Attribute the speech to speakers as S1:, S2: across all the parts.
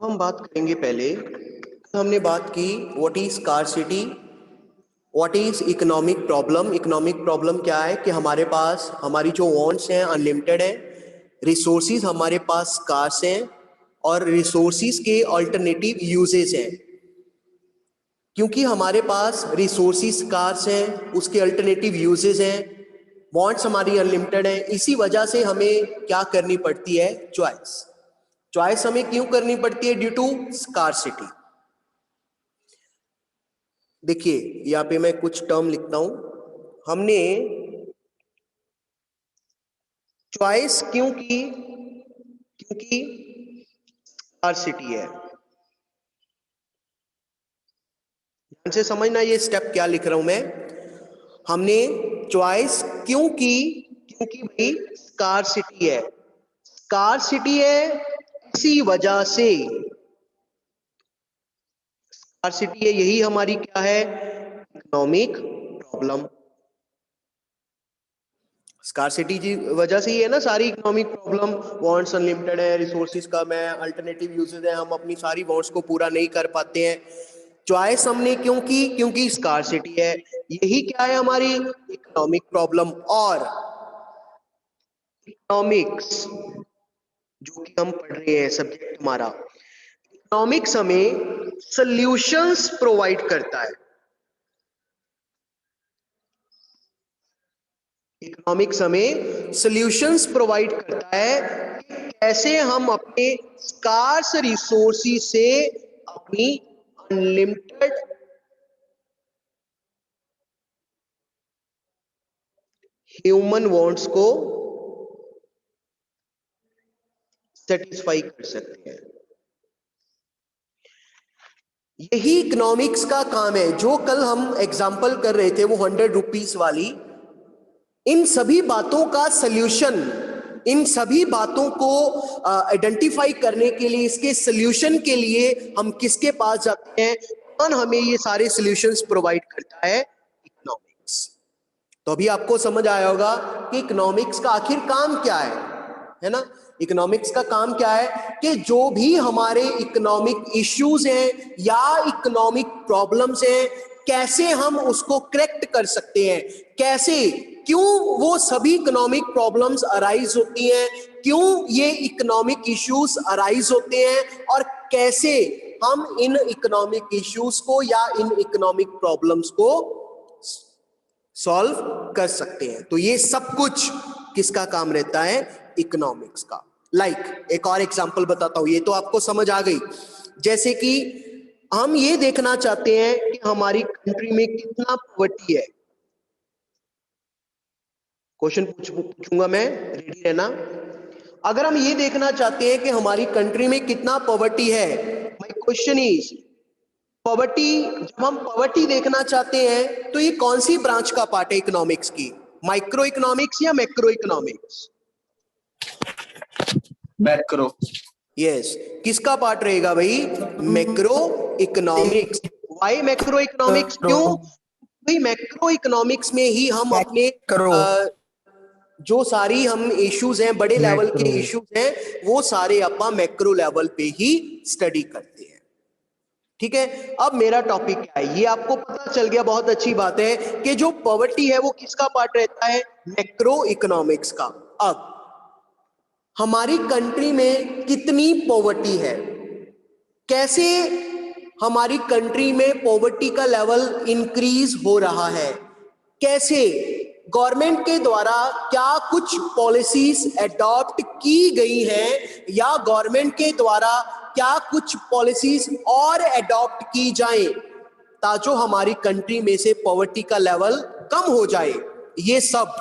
S1: हम बात करेंगे पहले। हमने बात की what is scarcity, what is economic problem. Economic problem क्या है कि हमारे पास हमारी जो वांट्स हैं अनलिमिटेड है, रिसोर्सिस हमारे पास स्कार्स हैं और रिसोर्सिस के अल्टरनेटिव यूजेस हैं। क्योंकि हमारे पास रिसोर्सिस स्कार्स हैं, उसके अल्टरनेटिव यूजेस हैं, वांट्स हमारी अनलिमिटेड है, इसी वजह से हमें क्या करनी पड़ती है, चॉइस। चॉइस हमें क्यों करनी पड़ती है? Due to scarcity. देखिए यहाँ पे मैं कुछ टर्म लिखता हूं। हमने चॉइस क्यों की? क्योंकि स्कार्सिटी है। ध्यान से समझना ये स्टेप क्या लिख रहा हूं मैं। हमने चॉइस क्यों की? क्योंकि भाई स्कार्सिटी है। स्कार्सिटी है, इसी वजह से स्कार्सिटी है, यही हमारी क्या है, इकोनॉमिक प्रॉब्लम। स्कार्सिटी की वजह से ही है ना सारी इकोनॉमिक प्रॉब्लम। वांट्स अनलिमिटेड है, रिसोर्सेज कम है, अल्टरनेटिव यूजेस है, हम अपनी सारी वांट्स को पूरा नहीं कर पाते हैं। चॉइस हमने क्यों की? क्योंकि स्कार्सिटी है, यही क्या है हमारी इकोनॉमिक प्रॉब्लम। और इकोनॉमिक्स जो कि हम पढ़ रहे हैं सब्जेक्ट हमारा, इकोनॉमिक्स हमें सॉल्यूशंस प्रोवाइड करता है। इकोनॉमिक्स हमें सॉल्यूशंस प्रोवाइड करता है कि कैसे हम अपने स्कार्स रिसोर्सेज से अपनी अनलिमिटेड ह्यूमन वांट्स को सेटिस्फाई कर सकते हैं। यही इकोनॉमिक्स का काम है। जो कल हम एग्जाम्पल कर रहे थे वो 100 रुपीज वाली, इन सभी बातों का सल्यूशन, इन सभी बातों को आइडेंटिफाई करने के लिए, इसके सल्यूशन के लिए हम किसके पास जाते हैं? कौन हमें ये सारे सॉल्यूशंस प्रोवाइड करता है? इकोनॉमिक्स। तो अभी आपको समझ आया होगा कि इकोनॉमिक्स का आखिर काम क्या है ना। इकोनॉमिक्स का काम क्या है कि जो भी हमारे इकोनॉमिक इश्यूज हैं या इकोनॉमिक प्रॉब्लम्स हैं, कैसे हम उसको करेक्ट कर सकते हैं, कैसे, क्यों वो सभी इकोनॉमिक प्रॉब्लम्स अराइज होती हैं, क्यों ये इकोनॉमिक इश्यूज अराइज होते हैं, और कैसे हम इन इकोनॉमिक इश्यूज को या इन इकोनॉमिक प्रॉब्लम्स को सॉल्व कर सकते हैं। तो ये सब कुछ किसका काम रहता है? इकोनॉमिक्स का। एक और एग्जांपल बताता हूं, ये तो आपको समझ आ गई। जैसे कि हम ये देखना चाहते हैं कि हमारी कंट्री में कितना पॉवर्टी है। क्वेश्चन पूछूंगा मैं, रेडी रहना। अगर हम ये देखना चाहते हैं कि हमारी कंट्री में कितना पॉवर्टी है, माय क्वेश्चन इज, पॉवर्टी, जब हम पॉवर्टी देखना चाहते हैं तो ये कौन सी ब्रांच का पार्ट है इकोनॉमिक्स की? माइक्रो इकोनॉमिक्स या मैक्रो इकोनॉमिक्स?
S2: मैक्रो।
S1: यस, किसका पार्ट रहेगा भाई? Macro economics. Why macro economics? क्यों भाई? मैक्रो इकोनॉमिक्स में ही हम अपने जो सारी हम इश्यूज हैं, बड़े लेवल के इश्यूज हैं, वो सारे अपना मैक्रो लेवल पे ही स्टडी करते हैं। ठीक है, अब मेरा टॉपिक क्या है ये आपको पता चल गया। बहुत अच्छी बात है कि जो पॉवर्टी है वो किसका पार्ट रहता है? मैक्रो इकोनॉमिक्स का। अब हमारी कंट्री में कितनी पॉवर्टी है, कैसे हमारी कंट्री में पॉवर्टी का लेवल इंक्रीज हो रहा है, कैसे गवर्नमेंट के द्वारा क्या कुछ पॉलिसीज अडॉप्ट की गई हैं, या गवर्नमेंट के द्वारा क्या कुछ पॉलिसीज और अडॉप्ट की जाएं ताकि हमारी कंट्री में से पॉवर्टी का लेवल कम हो जाए। ये सब,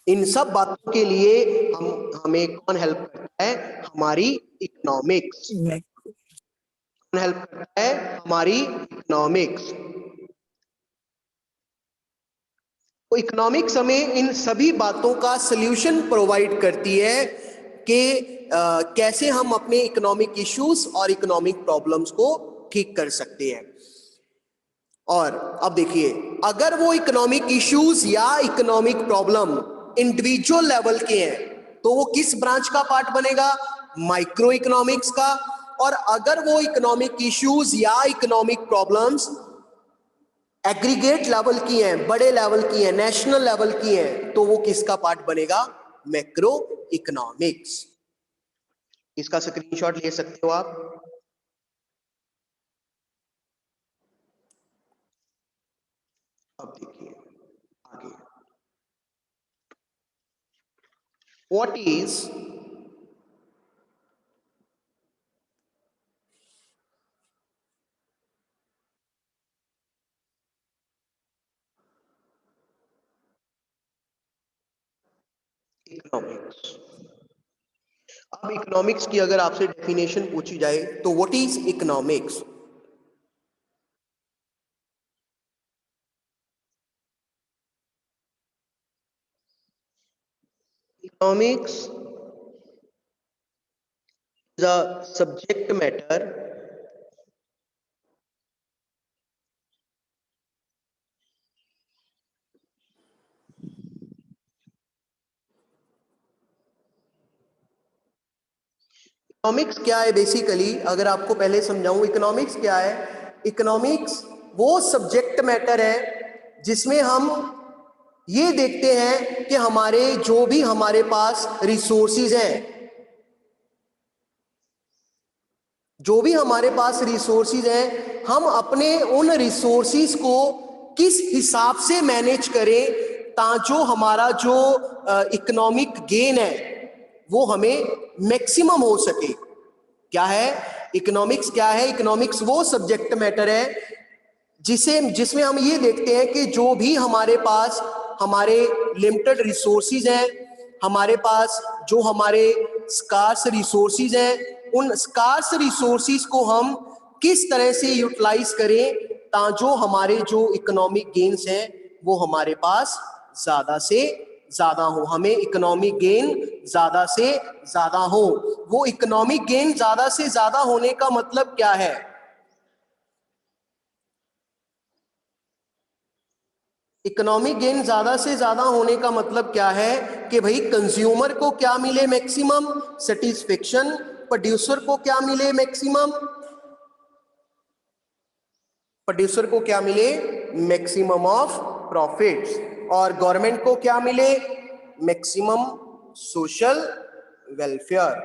S1: इन सब बातों के लिए हमें कौन हेल्प करता है? हमारी इकोनॉमिक्स। कौन हेल्प करता है? हमारी इकोनॉमिक्स। तो इकोनॉमिक्स हमें इन सभी बातों का सल्यूशन प्रोवाइड करती है कि कैसे हम अपने इकोनॉमिक इश्यूज और इकोनॉमिक प्रॉब्लम्स को ठीक कर सकते हैं। और अब देखिए, अगर वो इकोनॉमिक इश्यूज या इकोनॉमिक प्रॉब्लम इंडिविजुअल लेवल के हैं तो वो किस ब्रांच का पार्ट बनेगा? माइक्रो इकोनॉमिक्स का। और अगर वो इकोनॉमिक इश्यूज या इकोनॉमिक प्रॉब्लम्स एग्रीगेट लेवल की हैं, बड़े लेवल की हैं, नेशनल लेवल की हैं, तो वो किसका पार्ट बनेगा? Macro economics. इसका स्क्रीनशॉट ले सकते हो आप। अब देखिए आगे, व्हाट इज इकोनॉमिक्स? अब इकोनॉमिक्स की अगर आपसे डेफिनेशन पूछी जाए तो what is economics? Economics is a subject matter economics क्या है बेसिकली, अगर आपको पहले समझाऊं इकोनॉमिक्स क्या है। इकोनॉमिक्स वो सब्जेक्ट मैटर है जिसमें हम ये देखते हैं कि हमारे जो भी हमारे पास रिसोर्सेज हैं, जो भी हमारे पास रिसोर्सेज हैं, हम अपने उन रिसोर्सेज को किस हिसाब से मैनेज करें ताकि हमारा जो इकोनॉमिक गेन है वो हमें मैक्सिमम हो सके। क्या है इकोनॉमिक्स? क्या है इकोनॉमिक्स? वो सब्जेक्ट मैटर है जिसमें हम ये देखते हैं कि जो भी हमारे पास हमारे लिमिटेड रिसोर्सेज हैं, हमारे पास जो हमारे स्कार्स रिसोर्सेज हैं, उन स्कार्स रिसोर्सेज को हम किस तरह से यूटिलाइज करें ताकि जो हमारे जो इकोनॉमिक गेन्स हैं वो हमारे पास ज्यादा से ज्यादा हो, हमें इकोनॉमिक गेन ज्यादा से ज्यादा हो। वो इकोनॉमिक गेन ज्यादा से ज्यादा होने का मतलब क्या है? इकोनॉमिक गेन ज्यादा से ज्यादा होने का मतलब क्या है कि भाई कंज्यूमर को क्या मिले? Maximum satisfaction. प्रोड्यूसर को क्या मिले? मैक्सिमम। प्रोड्यूसर को क्या मिले? Maximum of profits. और गवर्नमेंट को क्या मिले? Maximum social welfare.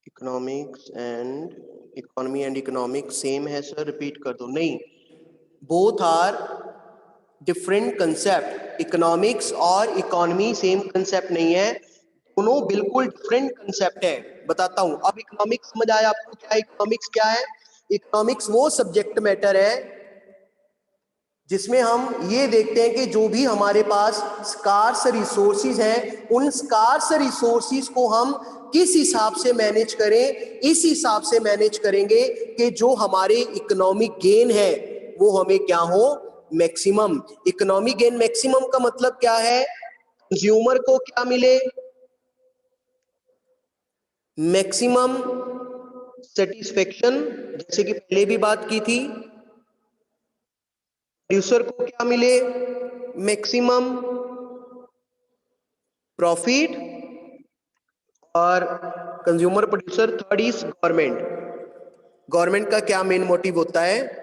S1: Economics and economy and economics same है सर? रिपीट कर दो। नहीं, both are different concept. Economics और इकोनॉमी सेम कंसेप्ट नहीं है, दोनों बिल्कुल डिफरेंट कंसेप्ट है। बताता हूं। अब इकोनॉमिक्स समझ आया आपको? क्या इकोनॉमिक्स क्या है? इकोनॉमिक्स वो सब्जेक्ट मैटर है जिसमें हम ये देखते हैं कि जो भी हमारे पास स्कार्स रिसोर्सेज हैं, उन स्कार्स रिसोर्सेज को हम किस हिसाब से मैनेज करें। इस हिसाब से मैनेज करेंगे कि जो हमारे इकोनॉमिक गेन है वो हमें क्या हो? मैक्सिमम। इकोनॉमिक गेन मैक्सिमम का मतलब क्या है? कंज्यूमर को क्या मिले? मैक्सिमम सेटिस्फेक्शन, जैसे कि पहले भी बात की थी। प्रोड्यूसर को क्या मिले? Maximum profit. और consumer producer. Third is government. Government का क्या मेन मोटिव होता है?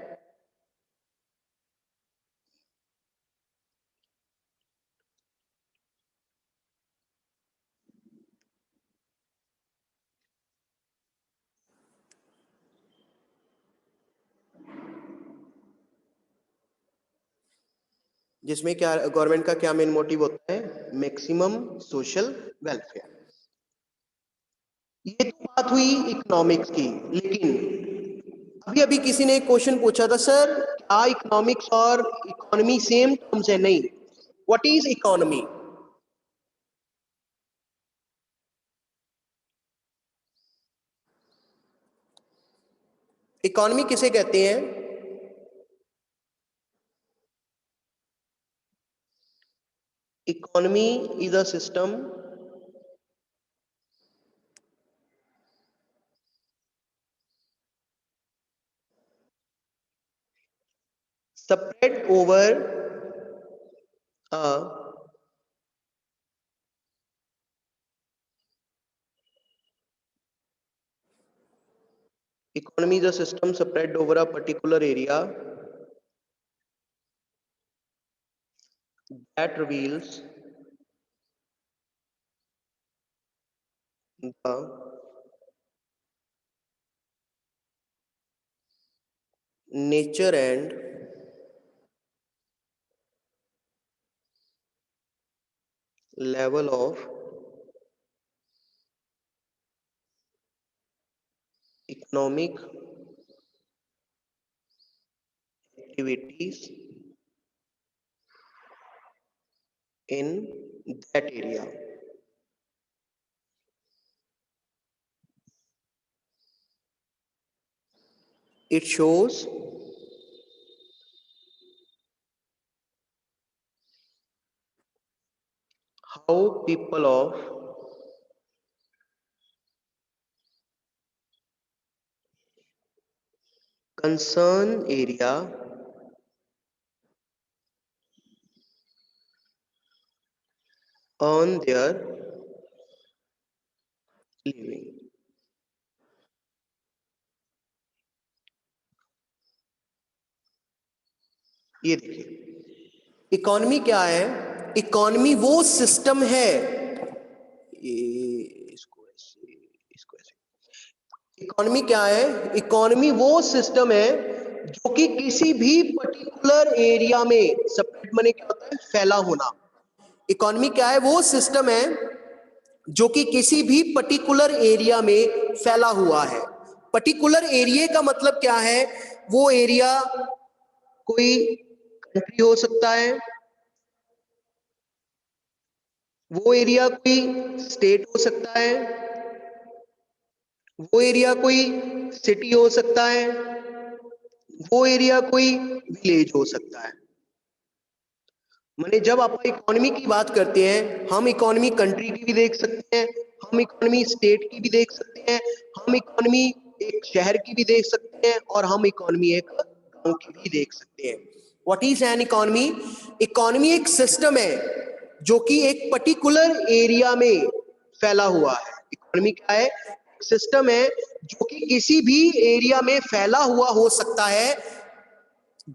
S1: जिसमें क्या गवर्नमेंट का क्या मेन मोटिव होता है? Maximum social welfare. ये तो बात हुई इकोनॉमिक्स की। लेकिन अभी अभी किसी ने एक क्वेश्चन पूछा था, सर क्या इकोनॉमिक्स और इकोनॉमी सेम टर्म्स है? नहीं। What is economy? इकोनॉमी किसे कहते हैं? Economy is a system spread over a economy is a system spread over a particular area that reveals the nature and level of economic activities in that area. It shows how people of concern area earn their living. ये देखिए economy क्या है? Economy वो system है, ये इसको ऐसे। Economy क्या है? इकोनॉमी वो सिस्टम है जो कि किसी भी पर्टिकुलर एरिया में, स्प्रेड माने क्या होता है? फैला होना। इकोनॉमी क्या है? वो सिस्टम है जो कि किसी भी पर्टिकुलर एरिया में फैला हुआ है। पर्टिकुलर एरिया का मतलब क्या है? वो एरिया कोई कंट्री हो सकता है, वो एरिया कोई स्टेट हो सकता है, वो एरिया कोई सिटी हो सकता है, वो एरिया कोई विलेज हो सकता है। माने जब आप इकोनॉमी की बात करते हैं, हम इकोनॉमी कंट्री की भी देख सकते हैं, हम इकोनॉमी स्टेट की भी देख सकते हैं, हम इकोनॉमी एक शहर की भी देख सकते हैं, और हम इकोनॉमी एक गांव की भी देख सकते हैं। What is an economy? Economy एक सिस्टम है जो कि एक पर्टिकुलर एरिया में फैला हुआ है। इकोनॉमी क्या है? सिस्टम है जो कि किसी भी एरिया में फैला हुआ हो सकता है,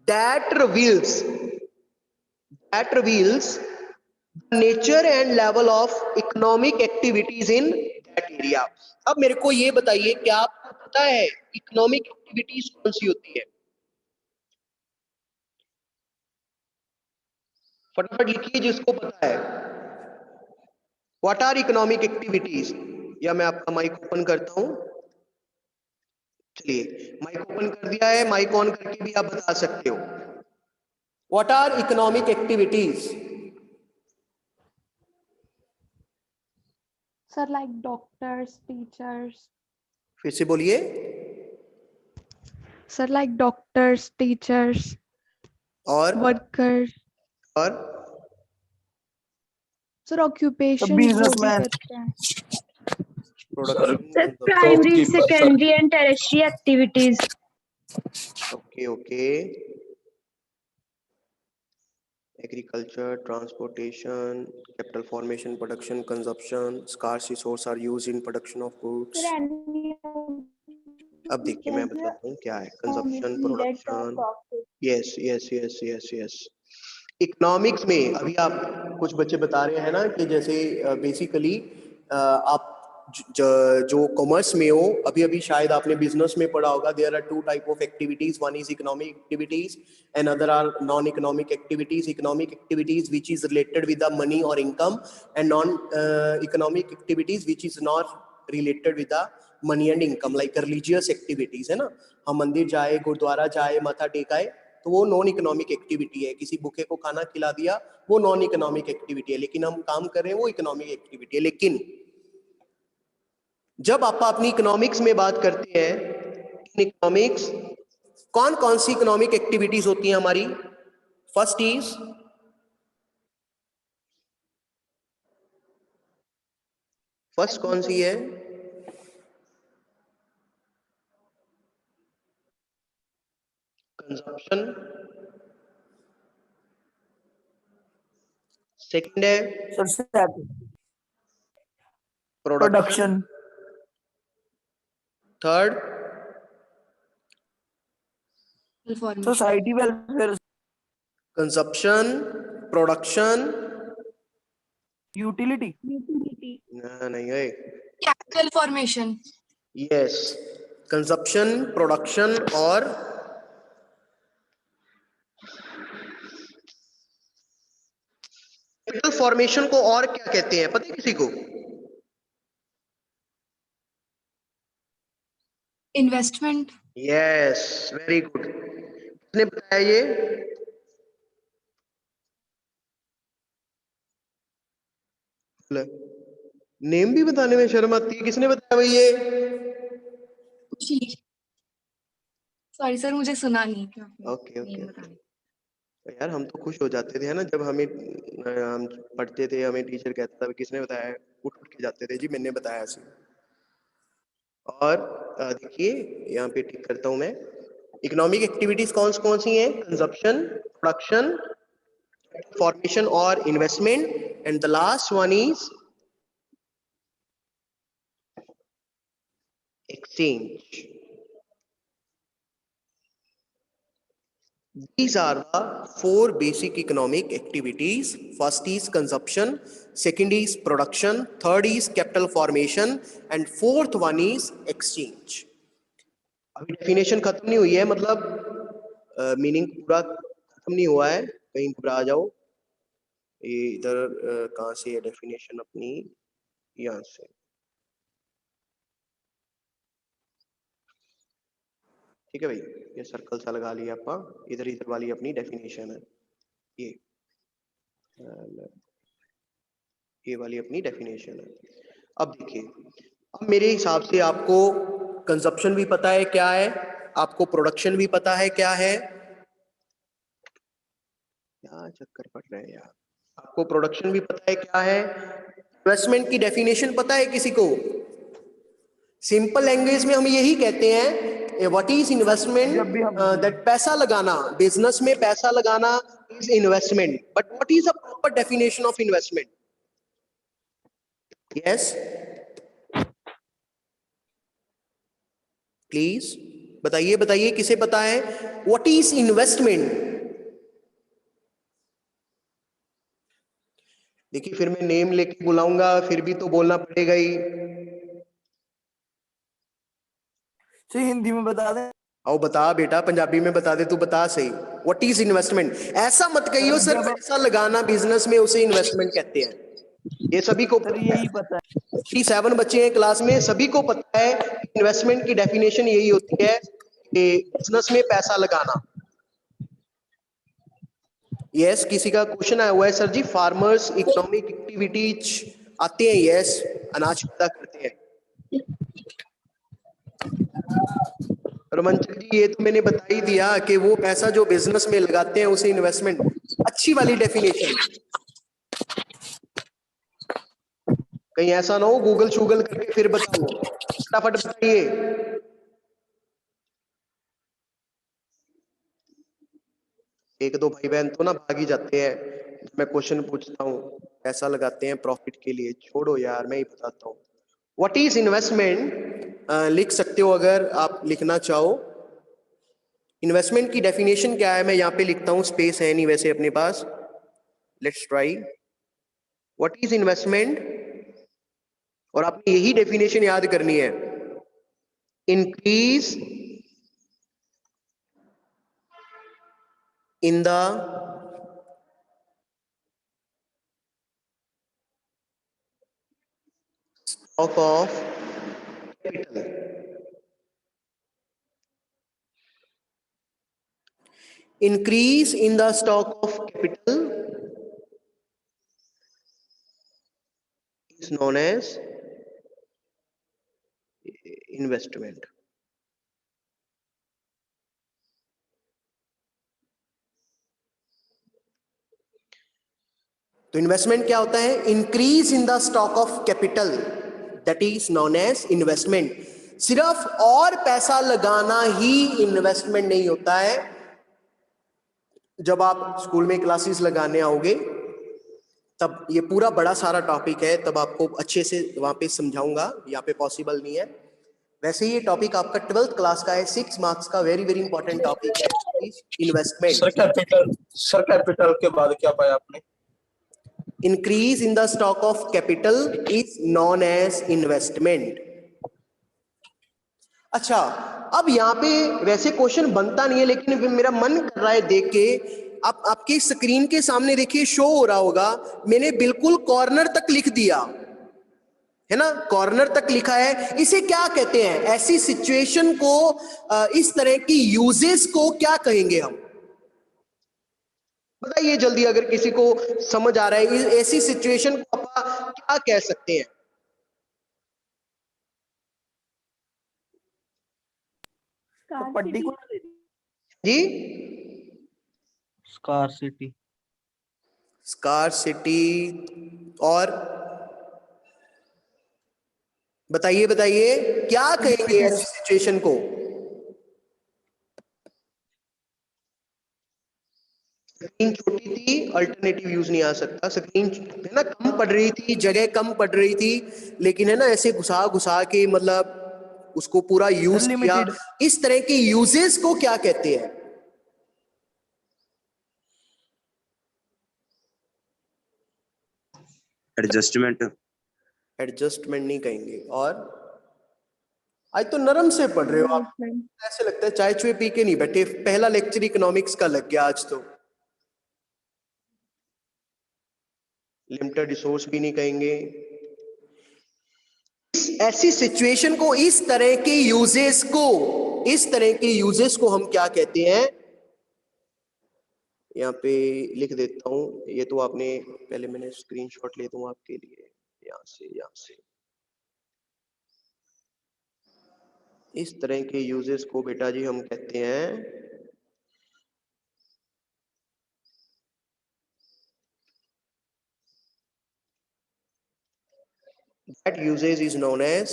S1: that reveals the nature and level of economic activities in that area. अब मेरे को ये बताइए, क्या आपको पता है इकोनॉमिक एक्टिविटीज कौन सी होती है? फटाफट लिखिए जिसको पता है। What are economic activities? या मैं आपका माइक ओपन करता हूं। चलिए माइक ओपन कर दिया है, माइक ऑन करके भी आप बता सकते हो। What are economic activities?
S2: Sir, like doctors, teachers.
S1: फिर से बोलिए।
S2: Sir, like doctors, teachers,
S1: और
S2: workers.
S1: और
S2: Sir, occupation जो भी करते हैं.
S1: Production,
S3: Primary, secondary and tertiary activities.
S1: Okay okay. Agriculture, transportation, capital formation, production, consumption, scarce resource are used in production of goods.
S2: Sir, any
S1: अब देखिए मैं बताता हूँ क्या है consumption, production. Yes yes yes yes yes. Economics में अभी आप कुछ बच्चे बता रहे हैं ना कि जैसे बेसिकली आप जो कॉमर्स में हो, अभी अभी शायद आपने बिजनेस में पढ़ा होगा, there are two type of activities, one is economic activities and other are non economic activities. Economic activities which is related with the money और income, and non economic activities which is not related with the money and income, like religious activities है ना, हम मंदिर जाए, गुरुद्वारा जाए, माथा टेकाए, तो वो नॉन इकोनॉमिक एक्टिविटी है। किसी भूखे को खाना खिला दिया, वो नॉन इकोनॉमिक एक्टिविटी है। लेकिन हम काम कर रहे हैं वो इकोनॉमिक एक्टिविटी है। लेकिन जब आप अपनी इकोनॉमिक्स में बात करते हैं इकोनॉमिक्स कौन कौन सी इकोनॉमिक एक्टिविटीज होती हैं हमारी? फर्स्ट इज फर्स्ट कौन सी है? कंजप्शन। सेकंड है production. Third
S4: society welfare,
S1: consumption, production,
S4: utility,
S1: नहीं है।
S5: Capital formation.
S1: Yes, consumption, production और कैपिटल फॉर्मेशन को और क्या कहते हैं, पता है किसी को?
S5: इन्वेस्टमेंट।
S1: Yes, very good. किसने बताया ये? नेम भी बताने में शर्म आती है, किसने बताया भाई ये?
S5: सॉरी सर, मुझे सुना नहीं क्या आपने
S1: ओके
S5: name
S1: ओके।
S5: बताया।
S1: यार हम तो खुश हो जाते थे ना जब हमें हम पढ़ते थे, हमें टीचर कहता था किसने बताया, उठ उठ के जाते थे जी मैंने बताया ऐसे। और देखिए यहाँ पे टिक करता हूं मैं। इकोनॉमिक एक्टिविटीज कौन कौन सी हैं? कंजप्शन, प्रोडक्शन, फॉर्मेशन और investment, and the last one is exchange. These are the four basic economic activities. First is consumption, second is production, third is capital formation, and fourth one is exchange. अभी definition खत्म नहीं हुई है, मतलब meaning पूरा खत्म नहीं हुआ है, कहीं घबरा जाओ। ये इधर कहाँ से है डेफिनेशन अपनी? यहाँ से। ठीक है भाई, ये सर्कल सा लगा लिया आप, इधर इधर वाली अपनी डेफिनेशन है, ये वाली अपनी डेफिनेशन है। अब देखिए, अब मेरे हिसाब से आपको कंजप्शन भी पता है क्या है, आपको प्रोडक्शन भी पता है क्या है। क्या चक्कर पड़ रहे हैं यार, आपको प्रोडक्शन भी पता है क्या है, इन्वेस्टमेंट की डेफिनेशन पता है किसी को? सिंपल लैंग्वेज में हम यही कहते हैं, व्हाट इज इन्वेस्टमेंट, दैट पैसा लगाना, बिजनेस में पैसा लगाना is investment. But what is a proper definition of investment? Yes please बताइए, बताइए किसे पता है व्हाट इज इन्वेस्टमेंट? देखिए फिर मैं नेम लेके बुलाऊंगा, फिर भी तो बोलना पड़ेगा ही।
S4: हिंदी में बता दें।
S1: आओ बता बेटा, पंजाबी में बता दे, तू बता सही, व्हाट इज इन्वेस्टमेंट? ऐसा मत कहियो सर पैसा लगाना बिजनेस में उसे इन्वेस्टमेंट कहते हैं। ये सभी को
S4: सर यही पता है।
S1: 57 बच्चे हैं क्लास में, सभी को पता है इन्वेस्टमेंट की डेफिनेशन यही होती है कि बिजनेस में पैसा लगाना। यस, किसी का क्वेश्चन आया हुआ है, सर जी फार्मर्स इकोनॉमिक एक्टिविटीज आते हैं? यस, अनाज पैदा करते हैं। रोमांचक जी, ये तो मैंने बता ही दिया कि वो पैसा जो बिजनेस में लगाते हैं उसे इन्वेस्टमेंट। अच्छी वाली डेफिनेशन, कहीं ऐसा ना हो गूगल शूगल करके फिर बताओ, फटाफट बताइए। एक दो भाई बहन तो ना भाग ही जाते हैं जब मैं क्वेश्चन पूछता हूँ, पैसा लगाते हैं प्रॉफिट के लिए। छोड़ो यार, मैं ही बताता हूँ। व्हाट इज इन्वेस्टमेंट लिख सकते हो अगर आप लिखना चाहो। इन्वेस्टमेंट की डेफिनेशन क्या है, मैं यहाँ पे लिखता हूँ, स्पेस है नहीं वैसे अपने पास। Let's try. What is investment, और आपने यही डेफिनेशन याद करनी है। Increase in the stock of capital, increase in the stock of capital is known as investment. तो इन्वेस्टमेंट क्या होता है? Increase in the stock of capital, that is known as investment. सिर्फ और पैसा लगाना ही इन्वेस्टमेंट नहीं होता है। जब आप स्कूल में क्लासेस लगाने आओगे तब ये पूरा बड़ा सारा टॉपिक है, तब आपको अच्छे से वहां पे समझाऊंगा, यहाँ पे पॉसिबल नहीं है। वैसे ये टॉपिक आपका 12th क्लास का है, 6 मार्क्स का, वेरी वेरी इंपॉर्टेंट टॉपिक है इन्वेस्टमेंट।
S6: सर कैपिटल के बाद क्या पाया आपने?
S1: Increase in the stock of capital is known as investment. अच्छा, अब यहाँ पे वैसे क्वेश्चन बनता नहीं है, लेकिन मेरा मन कर रहा है देख के। आप आपकी स्क्रीन के सामने देखिए, शो हो रहा होगा, मैंने बिल्कुल कॉर्नर तक लिख दिया है ना, कॉर्नर तक लिखा है। इसे क्या कहते हैं? ऐसी सिचुएशन को, इस तरह की यूजेस को क्या कहेंगे हम? बताइए जल्दी, अगर किसी को समझ आ रहा है ऐसी सिचुएशन को आप क्या कह सकते हैं?
S4: पर्टिकुलर
S1: जी,
S6: स्कार्सिटी।
S1: स्कार्सिटी। और बताइए बताइए क्या कहेंगे ऐसी सिचुएशन को? स्क्रीन छोटी थी, अल्टरनेटिव यूज नहीं आ सकता। स्क्रीन है ना कम पड़ रही थी, जगह कम पड़ रही थी, लेकिन है ना ऐसे घुसा घुसा के मतलब उसको पूरा यूज किया। इस तरह के यूजेस को क्या कहते हैं?
S7: एडजस्टमेंट।
S1: एडजस्टमेंट नहीं कहेंगे। और आज तो नरम से पढ़ रहे हो आप, ऐसे लगता है चाय चुए पी के नहीं बैठे। पहला लेक्चर इकोनॉमिक्स का लग गया आज तो। लिमिटेड रिसोर्स भी नहीं कहेंगे। ऐसी सिचुएशन को, इस तरह के यूजेस को, इस तरह के यूजेस को हम क्या कहते हैं? यहाँ पे लिख देता हूं, ये तो आपने पहले, मैंने स्क्रीनशॉट ले दूं आपके लिए, यहाँ से। इस तरह के यूजेस को बेटा जी हम कहते हैं that usage is known as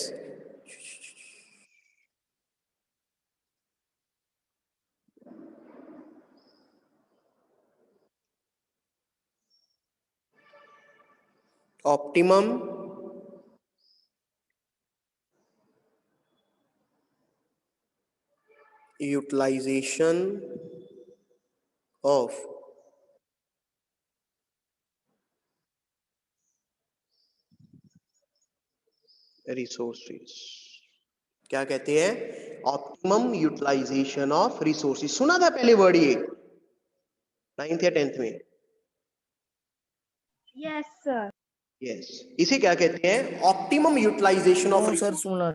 S1: optimum utilization of resources। क्या कहते हैं? Optimum utilisation of resources. सुना था पहले वर्ड ये 9th या 10th में?
S3: Yes, sir.
S1: यस, इसे क्या कहते हैं? Optimum utilisation of.
S4: सर सुना।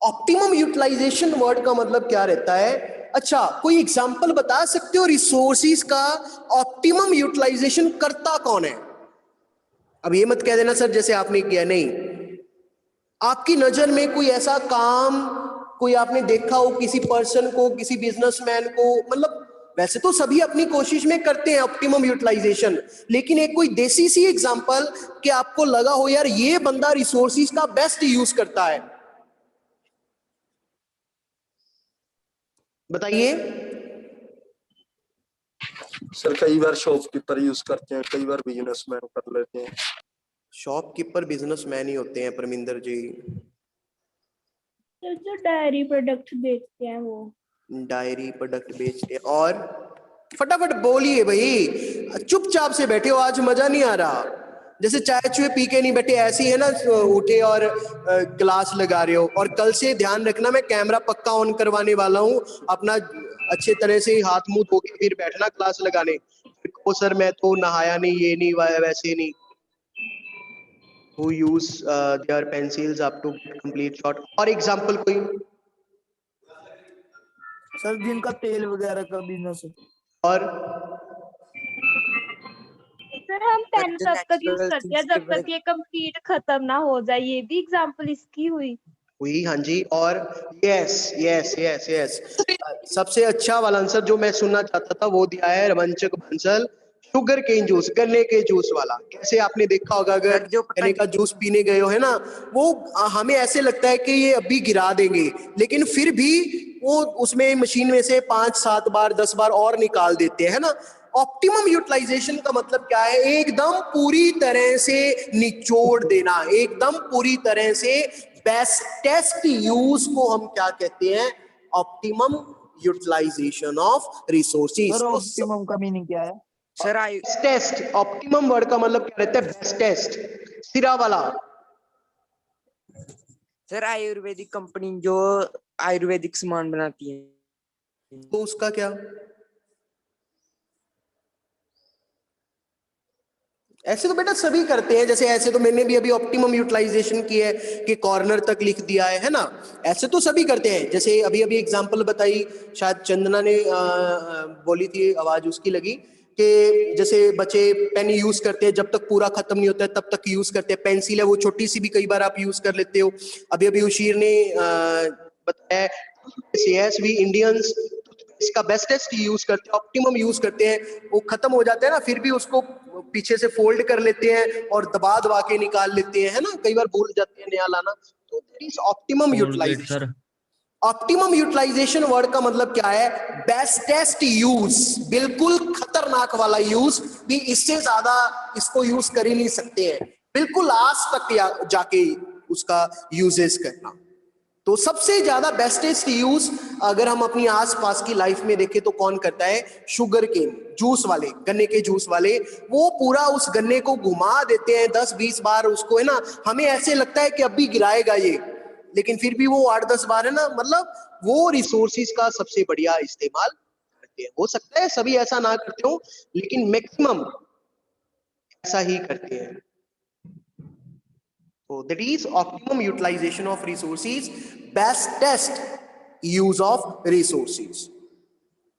S1: ऑप्टिमम यूटिलाइजेशन वर्ड का मतलब क्या रहता है? अच्छा, कोई एग्जांपल बता सकते हो रिसोर्सेज का ऑप्टिमम यूटिलाइजेशन करता कौन है? अब ये मत कह देना सर जैसे आपने किया, नहीं। आपकी नजर में कोई ऐसा काम, कोई आपने देखा हो किसी पर्सन को, किसी बिजनेसमैन को, मतलब वैसे तो सभी अपनी कोशिश में करते हैं ऑप्टिमम यूटिलाइजेशन, लेकिन एक कोई देसी सी एग्जांपल कि आपको लगा हो यार ये बंदा रिसोर्सेज का बेस्ट यूज करता है, बताइए।
S6: सर कई बार शॉपकीपर यूज करते हैं, कई बार बिजनेसमैन कर लेते हैं।
S1: शॉपकीपर बिजनेसमैन ही होते हैं परमिंदर जी।
S3: तो जो डायरी प्रोडक्ट बेचते हैं वो।
S1: डायरी प्रोडक्ट बेचते हैं। और फटाफट बोलिए भाई, चुपचाप से बैठे हो, आज मजा नहीं आ रहा। जैसे चाय चुए पी के नहीं बैठे, ऐसी है ना उठे और क्लास लगा रहे हो। और कल से ध्यान रखना, मैं कैमरा पक्का ऑन करवाने वाला हूँ, अपना अच्छे तरह से हाथ मुंह धो के फिर बैठना क्लास लगाने। ओ सर मैं तो नहाया नहीं, ये नहीं, वैसे नहीं। Who use their pencils up to complete shot। और एग्जाम्पल कोई?
S4: सर जिनका तेल वगैरह का बिजनेस है।
S1: और
S3: सर हम पेन तब तक यूज करते हैं जब तक ये कंप्लीट खत्म ना हो जाए, ये भी एग्जांपल इसकी हुई।
S1: हाँ जी। और यस यस यस यस, सबसे अच्छा वाला आंसर जो मैं सुनना चाहता था वो दिया है रवंचक बंसल। शुगर केन जूस, गन्ने के जूस वाला। कैसे आपने देखा होगा अगर
S7: सर, जो
S1: गन्ने का जूस पीने गए हो, है ना, वो हमें ऐसे लगता है कि ये अभी गिरा देंगे, लेकिन फिर भी वो उसमें मशीन में से 5-7 बार 10 बार और निकाल देते हैं, ना। ऑप्टिमम यूटिलाइजेशन का मतलब क्या है? एकदम पूरी तरह से निचोड़ देना, एकदम पूरी तरह से बेस्टेस्ट यूज को हम क्या कहते हैं? Optimum utilisation of resources.
S4: Sir optimum का मीनिंग क्या है?
S7: सर
S1: बेस्टेस्ट, ऑप्टिमम वर्ड का मतलब क्या रहता है? बेस्टेस्ट, सिरा वाला।
S7: सर आयुर्वेदिक कंपनी जो आयुर्वेदिक सामान बनाती है,
S1: तो उसका क्या? ऐसे तो बेटा सभी करते हैं, जैसे ऐसे तो मैंने भी अभी ऑप्टिमम यूटिलाइजेशन की है कि कॉर्नर तक लिख दिया है ना। ऐसे तो सभी करते हैं। जैसे अभी अभी एग्जांपल बताई, शायद चंदना ने बोली थी, आवाज उसकी लगी कि जैसे बच्चे पेन यूज करते हैं, जब तक पूरा खत्म नहीं होता है तब तक यूज करते हैं। पेंसिल है वो छोटी सी भी कई बार आप यूज कर लेते हो। अभी अभी उशीर ने बताया यस वी इंडियंस इसका बेस्टेस्ट यूज करते हैं, ऑप्टिमम यूज करते हैं। वो खत्म हो जाता है ना, फिर भी उसको पीछे से फोल्ड कर लेते हैं और दबा दबा के निकाल लेते हैं, है ना। कई बार भूल जाते हैं नया लाना। तो that is optimum utilisation. Optimum utilisation word का मतलब क्या है? बेस्टेस्ट यूज, बिल्कुल खतरनाक वाला यूज भी, इससे ज्यादा इसको यूज कर ही नहीं सकते हैं। बिल्कुल लास्ट तक जाके उसका यूजेस करना। तो सबसे ज्यादा बेस्टेस्ट यूज अगर हम अपनी आसपास की लाइफ में देखें तो कौन करता है? शुगर केन जूस वाले, गन्ने के जूस वाले। वो पूरा उस गन्ने को घुमा देते हैं 10-20 बार उसको, है ना। हमें ऐसे लगता है कि अभी गिराएगा ये, लेकिन फिर भी वो 8-10 बार, है ना, मतलब वो रिसोर्सेज का सबसे बढ़िया इस्तेमाल करते हैं। हो सकता है सभी ऐसा ना करते हो, लेकिन मैक्सिमम ऐसा ही करते हैं। So that is optimum utilization of resources, bestest use of resources.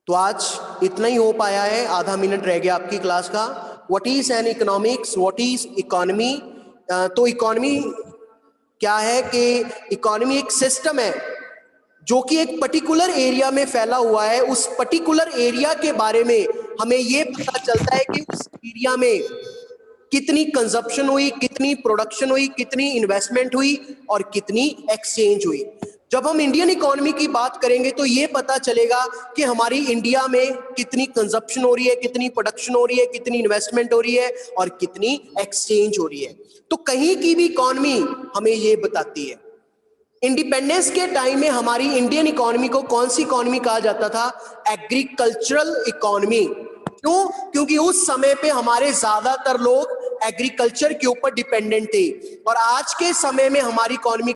S1: तो आज इतना ही हो पाया है, आधा मिनट रह गया आपकी क्लास का। What is an economics? What is economy? तो इकोनॉमी क्या है कि इकोनॉमी एक सिस्टम है जो कि एक पर्टिकुलर एरिया में फैला हुआ है। उस पर्टिकुलर एरिया के बारे में हमें ये पता चलता है कि उस एरिया में कितनी कंजप्शन हुई, कितनी प्रोडक्शन हुई, कितनी इन्वेस्टमेंट हुई और कितनी एक्सचेंज हुई। जब हम इंडियन इकोनॉमी की बात करेंगे तो ये पता चलेगा कि हमारी इंडिया में कितनी कंजप्शन हो रही है, कितनी प्रोडक्शन हो रही है, कितनी इन्वेस्टमेंट हो रही है और कितनी एक्सचेंज हो रही है। तो कहीं की भी इकोनॉमी हमें ये बताती है। इंडिपेंडेंस के टाइम में हमारी इंडियन इकोनॉमी को कौन सी इकोनॉमी कहा जाता था? Agricultural economy. क्यों? क्योंकि उस समय पे हमारे ज्यादातर लोग एग्रीकल्चर के ऊपर डिपेंडेंट थे, और आज के समय में हमारी इकोनॉमी